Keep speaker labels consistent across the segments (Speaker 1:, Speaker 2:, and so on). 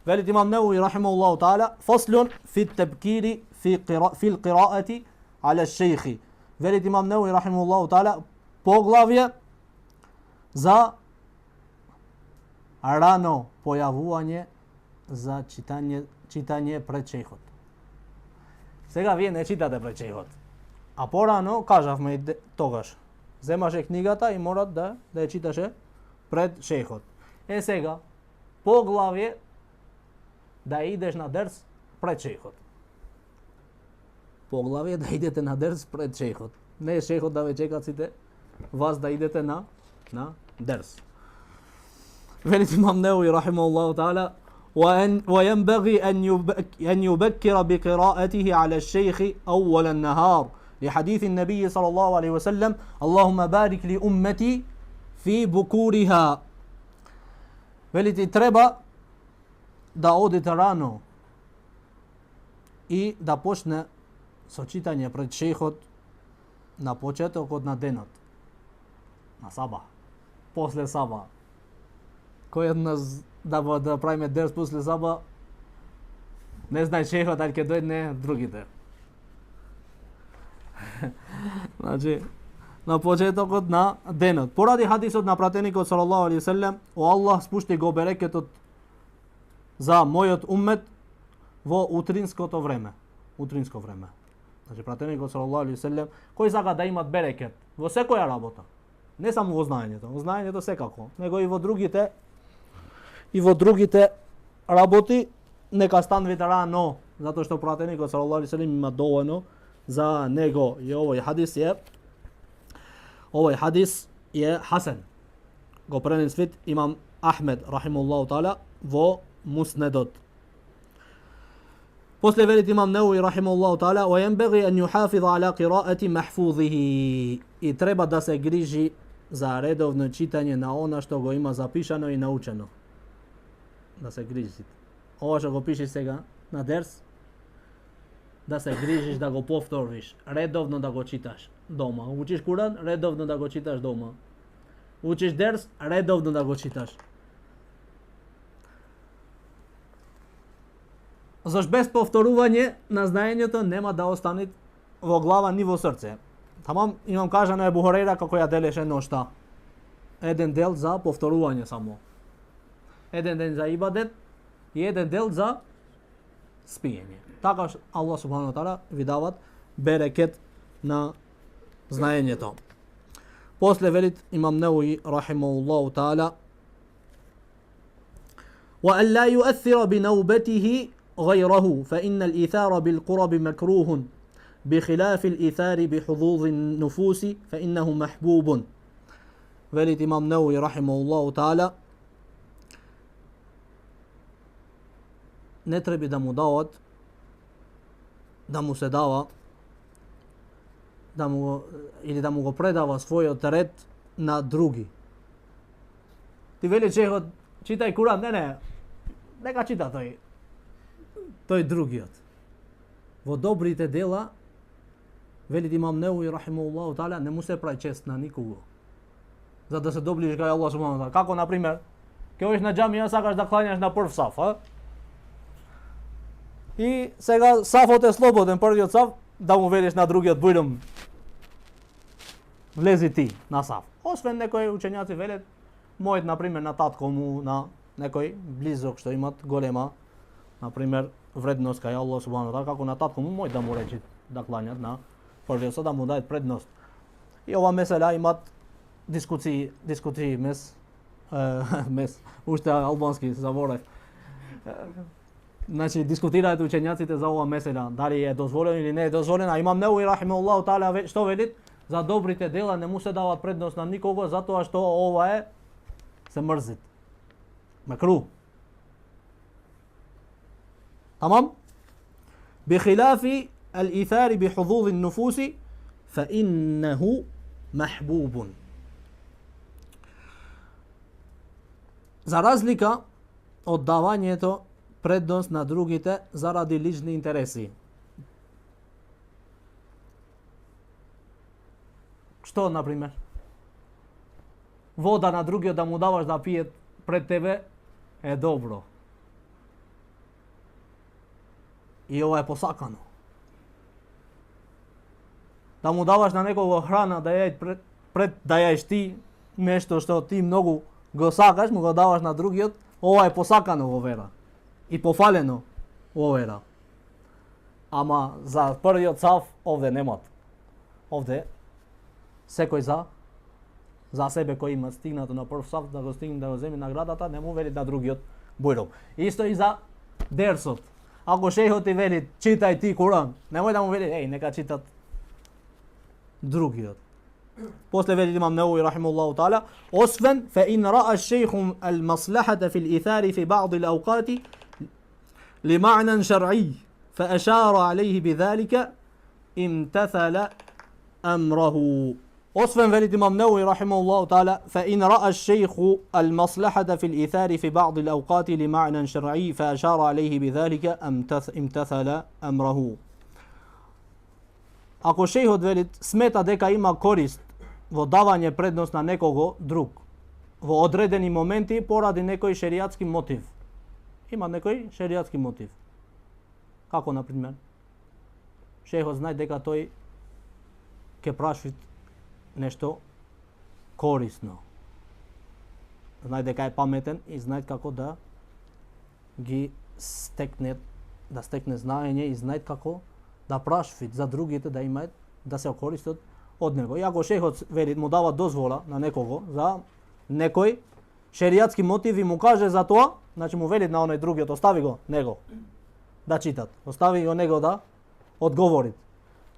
Speaker 1: Велит имам Неуви рахимахуллаху таала, фаслун фи табкири фи القراءة على الشيخ. Велит имам Неуви рахимахуллаху таала, поглавје за рано појавување за читање пред шејхот. Сега вие не читате пред шејхот. А порано кажавме и тогаш. Земаше книгата и мора да ја читаше пред шејхот. Сега поглавје да идеш на дерс пред шејхот. Поглавје да идете на дерс пред шејхот. Не шејхот да ве чекат сите вас да идете на дерс. Велит имам Неуви рахимахуллаху таала, وينبغي أن يبكر بقراءته على الشيخ أول النهار لحديث النبي صلى الله عليه وسلم اللهم بارك لأمتي في بكورها. Велите треба да одите рано и да почне со читање пред шејхот на почетокот на денот. На саба. После саба. Кој од нас да правиме дерс после саба, не знае шејхот, ali ќе дојде другите. Значи, на почетокот на денот. Поради хадисот на пратеникот салаллаху алейхи ве селем, о Аллах спушти го берекетот за мојот уммет во утринското време. Утринско време. Значи пратеникот салаллаху алейхи ве селем, кој сака да имат берекет во секоја работа. Не само во знаењето секако, него и во другите работи нека станувате рано, затоа што пратеникот салаллаху алейхи ве селем има доволно за него. И овој хадис е хасен. Го пренесвит имам Ахмед рахимахуллаху таала во Муснедот. После велит имам Неуви рахимахуллаху таала, وينبغي أن يحافظ على قراءة محفوظه. И треба да се грижи за редовно читање на она што го има запишано и научено. Да се грижи. Ова што го пишеш сега на дерс, да се грижиш да го повториш, редовно да го читаш дома. Учиш Куран, редовно да го читаш дома. Учиш дерс, редовно да го читаш. Зашто без повторување на знаењето нема да остане во глава ни во срце. Тамам имам кажано Ебу Хурейра како ја делеше ношта. Еден дел за повторување само. Еден ден за ибадет и еден дел за спиење. Така Аллах субхану таала ви дават берекет на знаењето. После велит имам Неуви рахимахуллаху таала, وأن لا يؤثر بنوبته غيره فإن الإيثار بالقرب مكروه بخلاف الإيثار بحظوظ النفوس فإنه محبوب. велит имам Неуви рахимахуллаху таала, не треба да му дават, да му се дава, или да му го предава својот ред на други. Ти вели шејхот, читај Куран, нека чита тој другиот. Во добрите дела, вели имам Неуви рахимахуллаху таала, не му се прави чест на никого. За да се доближиш кај Аллах субхану таала. Како на пример, ќе одиш на џамија, сакаш да клањаш на прв саф, И сега сафот е слободен, првиот саф, да му велиш на другиот бујдом, влези ти на саф. Освен некои учењаци велат, мојот, например, на татко му, на некој близок што имат голема, например, вредност кај Аллах субхану таала, како на татко му, мој да му речи да клањат на првиот саф, да му дајат предност. И ова месела имат дискусии мес, уште албански заборев. Значи, дискутираат учењаците за ова месела, дали е дозволено или не е дозволено. А имам Неуви рахимахуллаху таала што велит? За добрите дела не му се дава предност на никого, затоа што ова се мрзит. Макру. Тамам? بخلاف الإيثار بحظوظ النفوس فإنه محبوب. За разлика од давањето предност на другите заради лични интереси. Што, например? Вода на другиот да му даваш да пие пред тебе е добро. И ова е посакано. Да му даваш на некого храна да ја пред да јаеш ти нешто што ти многу го сакаш, му го даваш на другиот, ова е посакано во вера. И пофалено во вера. Ама за првиот сав овде немат. Овде секој за себе кој има стигнато на прв сав да го стигне да го земи наградата, не му вели на другиот бујрок. Исто и за дерсот. Ако шејхот ти вели читај ти Куран, немој да му вели нека читат другиот. После вели имам Неуви рахимахуллаху таала, освен фе ин ра'a الشيخ المصلحة في الإيثار في بعض الأوقات لمعنى شرعي فأشار عليه بذلك امتثل أمره. Освен вели имам Неуви рахимахуллаху таала, فإن رأى الشيخ المصلحة في الإيثار في بعض الأوقات لمعنى شرعي فأشار عليه بذلك امتثل أمره. Ако шејхот вели смета дека има корист во давање предност на некого друг во одредени моменти поради некој шеријатски мотив. Има некој шеријатски мотив. Како на пример? Шејхот знае дека тој ќе праши нешто корисно. Знае дека е паметен и знае како да ги стекне знаење и знае како да прашфит за другите да имаат да се окористат од него. И ако шејхот вели му дава дозвола на некого за некој шеријатски мотив и му каже за тоа, значи му вели на оној другиот остави го него да читат, остави го него да одговори.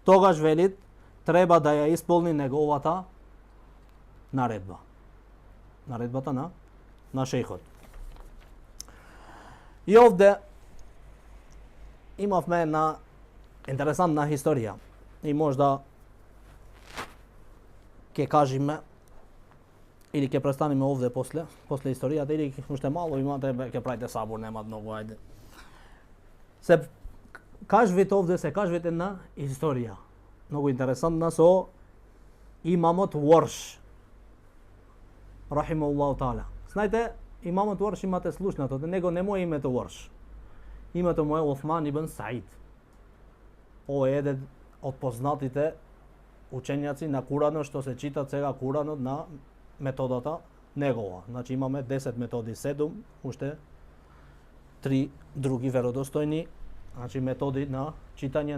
Speaker 1: Тогаш вели треба да ја исполни неговата наредба. Наредбата на шејхот. И овде имавме една интересантна историја и можда ќе кажеме или ќе престанеме овде после историјата или уште мало имате ќе правите сабор, нема многу, ајде. Се кажвите овде се кажвите на историја. Многу интересантна со имамот Ворш рахимахуллаху таала. Знаете, имамот Ворш имате слушнато, него не му е името Ворш. Името му е Осман ибн Саид. Ова е еден од познатите учењаци на Куранот што се читат сега Куранот на методата негова. Значи имаме 10 методи, 7, уште 3 други веродостојни, значи методи на читање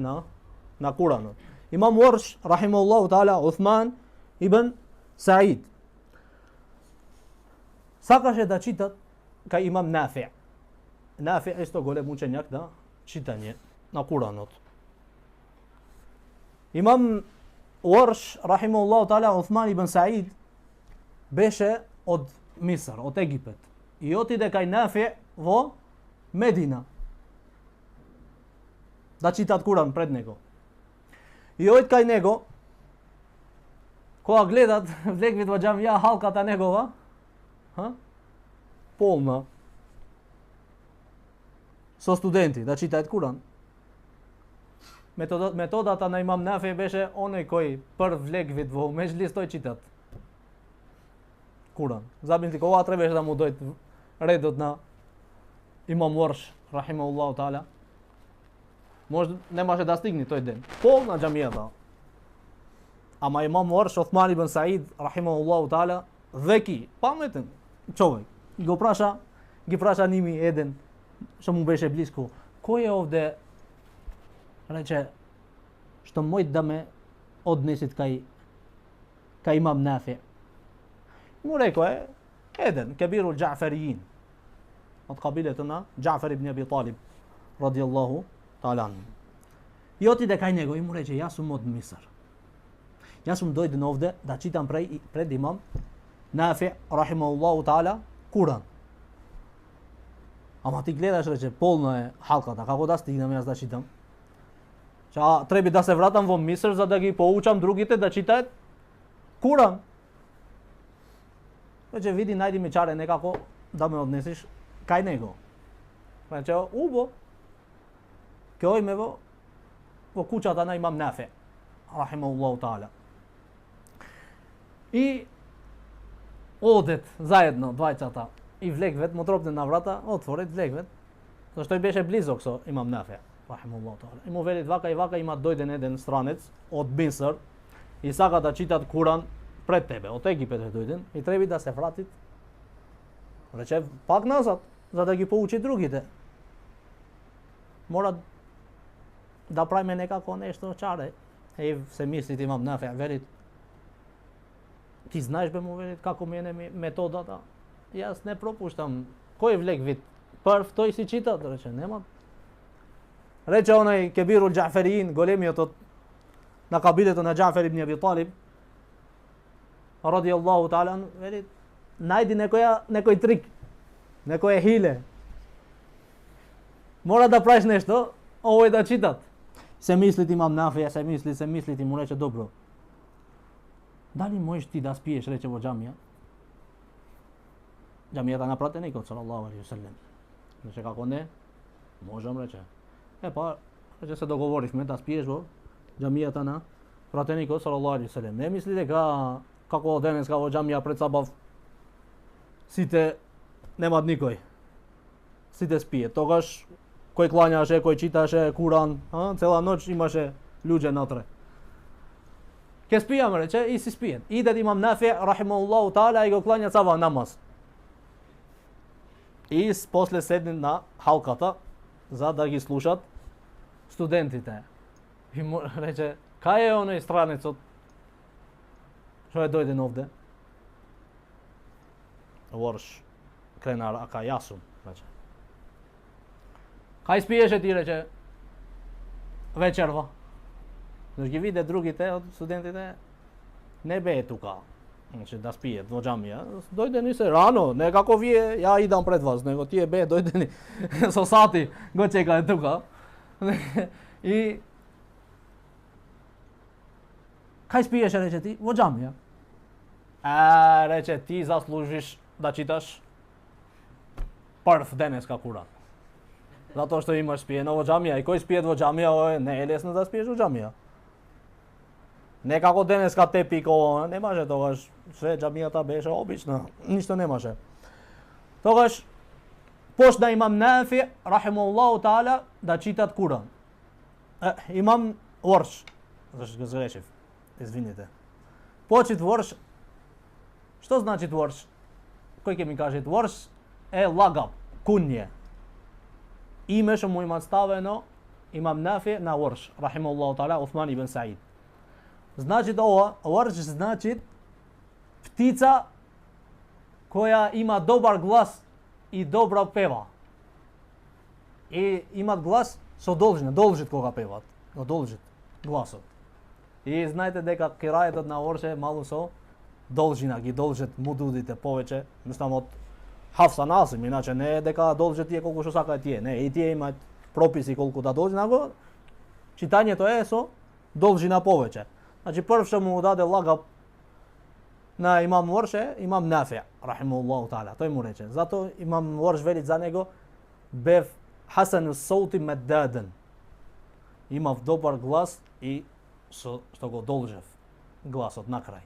Speaker 1: на Куранот. Имам Ворш рахимахуллаху таала Осман ибн Саид сакаше да читат кај имам Нафи. Нафи е исто голем учењак на читање на Куранот. Имам Ворш рахимахуллаху таала Осман ибн Саид беше од Миср, од Египет. И отиде кај Нафи во Медина да читат Куран пред него. И ојд кај него, кога гледат влегвит во џамија, халката негова полна со студенти да читаат Куран. Методата на имам Нафи беше оној кој прв влегвит во меџлис, тој читат Куран. Замисли кога требаше да му дојде редот на имам Ворш рахимахуллаху таала. Може немаше да стигне тој ден. Полна џамијата. Ама имам Ворш Осман ибн Саид рахимахуллаху таала веки, паметен човек. И ги праша ними еден што му беше блиско. Кој е овде, рече, што мој да ме однесет кај имам Нафи? Му рекој еден, кебирул Џафаријин, од кабилето на Џафар ибн Аби Талиб, радијаллаху таала анху. И отиде кај него и му рече, јас сум од Миср. Јас сум дојден овде да читам пред имам Нафи, рахимахуллаху таала, Куран. Ама ти гледаш, рече, полна е халката, како да стигнам јас да читам? Треби да се вратам во Миср за да ги поучам другите да читаат Куран. Рече, види, најди ми чаре некако да ме однесеш кај него. Рече, убо, ке ојме во куќата на имам Нафи, рахимахуллаху таала. И одет заедно двајцата и влегвет, му тропне на врата, отворет, влегвет, зашто и беше близок со имам Нафи, рахимуллаху таала. И му велит вака и вака, има дојден еден странец од Миср и сака да читат Куран пред тебе. Од Египет е дојден и треба да се вратит. Рече пак назад, за да ги поучи другите. Мора да правиме некако нешто чаре. Се мислит имам Нафи, велит ти знаеш бе му велит како мене методата. Јас не пропуштам. Кој влек вид? Прв тој си чита, рече, нема. Рече онај Кебирул Џафериин, големиот од на кабилето на Џафер ибн Аби Талиб, радијаллаху таала, вели, најди некој трик, некоја хиле. Мора да правиш нешто, овој да читат. Се мислит имам Нафија, се мислит и му рече добро. Дали можеш ти да спиеш, рече во џамија? Џамијата на пратеникот салаллаху алейхи ве селем. Рече како не? Можам, рече. Рече се договоривме да спиеш во џамијата на пратеникот салаллаху алейхи ве селем. Не мисли дека како денеска во џамија пред сабав сите немат никој. Сите спие. Тогаш кој клањаше, кој читаше Куран, цела ноќ имаше луѓе натре. Ке спијам, рече, и си спиен. Иде имам Нафи, рахимахуллаху таала, и го клања цава намаз. И после седни на халката, за да ги слушат студентите. И му рече, кај е оној странецот што е дојден овде? Ворш, крена ака јасум, рече. Кај спиеше ти, рече, вечерва. Значи ги виде другите од студентите, не бе тука, значи да спиет во џамија. Дојдени се рано, не како вие, ја идам пред вас, него тие бе дојдени со сати, го чекаат тука. И кај спиеше, рече ти, во џамија. Рече, ти заслужиш да читаш прв денеска Куран. Затоа што имаш спиено во џамија, и кој спиет во џамија, не е лесно да спиеш во џамија. Не како денеска тепик, не може тогаш, све џамијата беше обична, ништо не може. Тогаш почна имам Нафи, рахимахуллаху таала, да читат Куран. Имам Ворш, зашто го згрешив, извините. Почит Ворш, што значи Ворш? Кој ќе ми каже, Ворш е лагап, кунје. Име што му имат ставено имам Нафи на Ворш, рахимахуллаху таала, Усман ибн Саид. Значи ова, Ворш значи птица која има добар глас и добра пева. И имат глас со должит кога певат, должит гласот. И знаете дека кираетот на Ворш е малку со должина, ги должат мудудите повеќе, мислам од Хафса Насим, иначе не е дека должат тие колку што сакаат тие, не, и тие имаат прописи колку да должат, него читањето е со должина повеќе. Значи прв што му даде лагап на имам Ворш е имам Нафи, рахимахуллаху таала, тој му рече. Зато имам Ворш велит за него бев хасану саути меддаден. Имав добар глас и што го должев гласот на крај.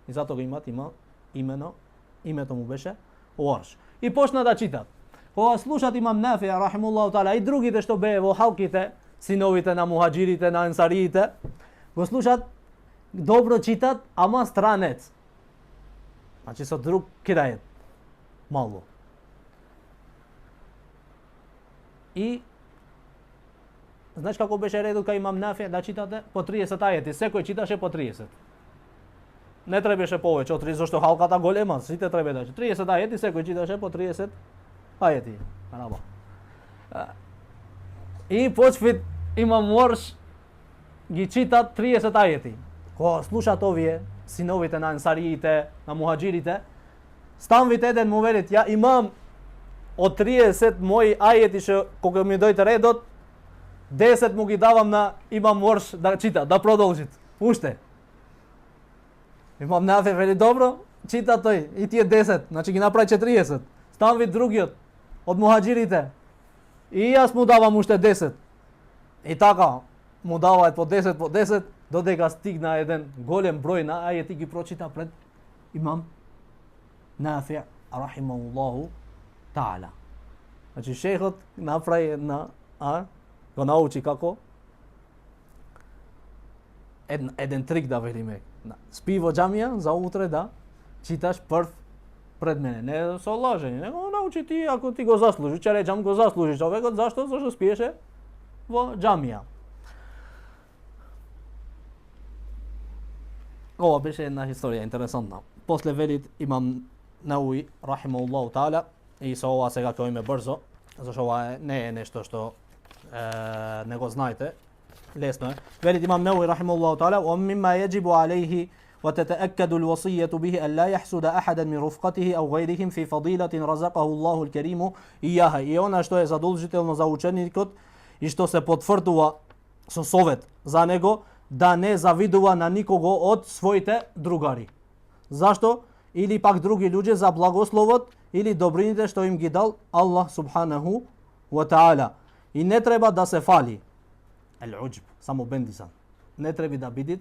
Speaker 1: И зато го има името му беше Ворш. И почна да читат. Кога слушат имам Нафи, рахимахуллаху таала, и другите што беа во халките, синовите на мухаџирите, на ансариите, го слушат, добро читат, ама странец. Значи со друг кирајет. Мало. И знаеш како беше редот кај имам Нафи да читате? По 30 ајети, секој читаше по 30. Не требаше повеќе од 30, зашто халката голема, сите треба да читат. 30 ајети, секој читаше по 30 ајети. И почвит имам Ворш ги читат 30 ајети. Кога слушат овие синовите на ансариите, на мухаџирите, станвите еден му велит, ја имам од 30 мои ајети што кога ми дојде редот, 10 му ги давам на имам Ворш да чита, да продолжит. Уште. Имам Нафи вели добро, чита тој и тие 10, значи ги направи 40. Станви другиот од мухаџирите. И јас му давам уште 10. И така му даваат по 10, додека стигна еден голем број на ајети ги прочита пред имам Нафи, рахимахуллаху таала. Значи шейхот направи една Го научи како еден трик да велиме. Спи во џамија за утре да читаш прв пред мене. Не со лажење, него научи ти ако ти го заслужи. Че речам го заслужи човекот, зашто? Зашто спиеше во џамија. Ова беше една историја интересантна. После велит имам Науи рахимахуллаху таала и со ова сега ќе име брзо, зашто ова не е нешто што не го знаете. Лесно е. Велит имам Науи рахимахуллаху таала: "Ва мимма яджибу алейхи وتتأكد الوصية به أن لا يحسد أحدا من رفقته أو غيرهم في فضيلة رزقه الله الكريم إياها." И она што е задолжително за ученикот и што се потврдува со совет за него, да не завидува на никого од своите другари. Зашто? Или пак други луѓе за благословот или добрините што им ги дал Аллах субханаху ва таала. И не треба да се фали. Ал-уджб, самобендисан. Не треба да биде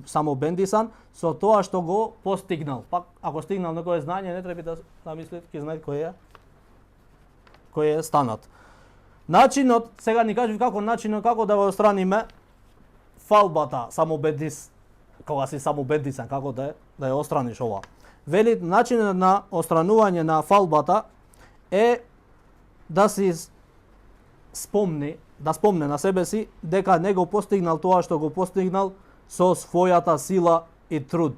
Speaker 1: самобендисан со тоа што го постигнал. Пак ако стигнал некое знање, не треба да мисли ќе знае кој е станат. Начинот, сега ни кажи како да го отстраниме фалбата, кога си самобендисан, како да ја отстраниш ова. Вели начинот на отстранување на фалбата е да си спомне на себе си дека не го постигнал тоа што го постигнал со својата сила и труд.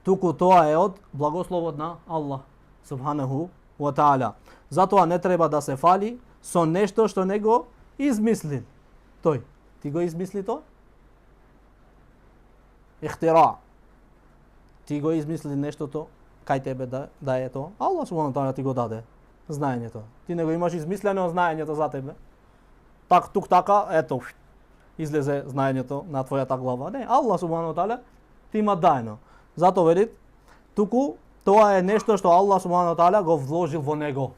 Speaker 1: Туку тоа е од благословот на Аллах субханаху ва таала. Затоа не треба да се фали со нешто што не го измисли тој. Ти го измисли тоа? Ихтира. Ти го измисли нештото, кај тебе да е тоа? Аллах субханаху ва таала ти го даде знаењето. Ти не го имаш измислено знаењето за тебе. Тук така, ето, излезе знаењето на твојата глава. Не, Аллах субханаху ва таала ти има даено. Зато велит, туку тоа е нешто што Аллах субханаху ва таала го вложил во него.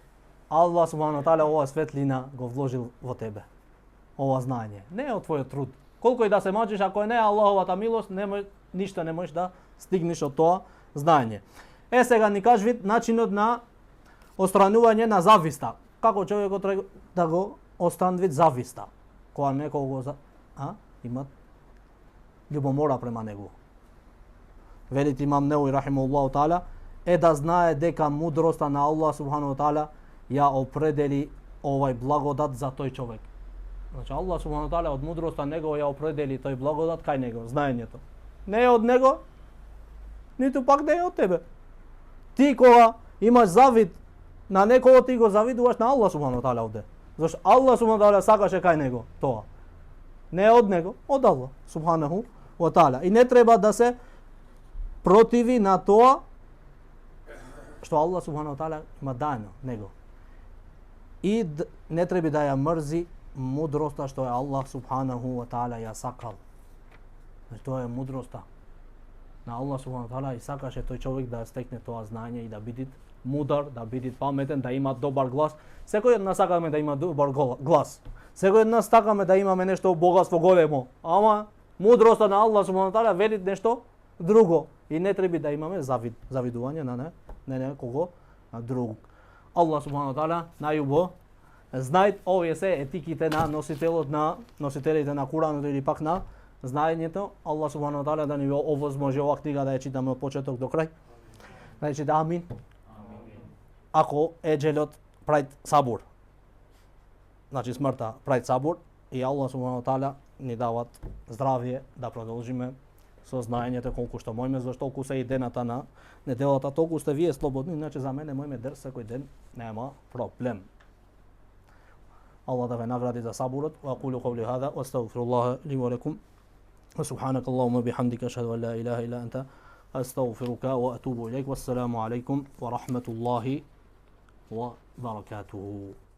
Speaker 1: Аллах субханаху ва таала ова светлина го вложил во тебе. Ова знаење. Не е од твојот труд. Колку и да се мачиш, ако не е Аллаховата милост, ништо не можеш да стигнеш од тоа знаење. Сега ни кажи начинот на отстранување на зависта. Како човекот да го отстранви зависта? Кога некого има љубомора према него. Велит имам Науи рахимахуллаху таала е да знае дека мудроста на Аллах субханаху ва таала ја определи овај благодат за тој човек. Значи Аллах субханаху ва таала од мудроста него ја определи тој благодат кај него, знаењето. Не е од него, ниту пак не е од тебе. Ти кога имаш завид на некого, ти го завидуваш на Аллах субханаху ва таала овде. Зашто Аллах субханаху ва таала сакаше кај него тоа. Не е од него, од Аллах субханаху ва таала. И не треба да се противи на тоа што Аллах субханаху ва таала има даено него. И не треба да ја мрзи мудроста што е Аллах субханаху ва таала ја сакал. Тоа е мудроста на Аллах субханаху ва таала и сакаше тој човек да стекне тоа знаење и да биде мудар, да биде паметен, да има добар глас. Секој од нас сакаме да има добар глас. Секој од нас сакаме да имаме нешто богатство големо. Ама мудроста на Аллах субханаху ва таала вели нешто друго и не треба да имаме завидување на некого друг. Аллах субханаху ва таала најубо знај, овие се етиките на носителите на Куранот или пак на знаењето. Аллах субханаху ва таала да ни овозможи ова книга да ја читаме од почеток до крај. Значи да амин. Ако еџелот прајт сабур. Значи смртта прајт сабур и Аллах субханаху ва таала ни дават здравје да продолжиме со знаењето колку што можеме, зашто толку се и дената на неделата, толку сте вие слободни, иначе за мене можеме дерс секој ден, нема проблем. Allah da ve nagradi za saburat. Wa aqulu qawli hadha wa astaghfirullah li wa lakum. Wa subhanaka Allahumma bihamdika ashhadu an la ilaha illa anta astaghfiruka wa atubu ilayk. Wassalamu alaykum wa rahmatullahi wa barakatuh.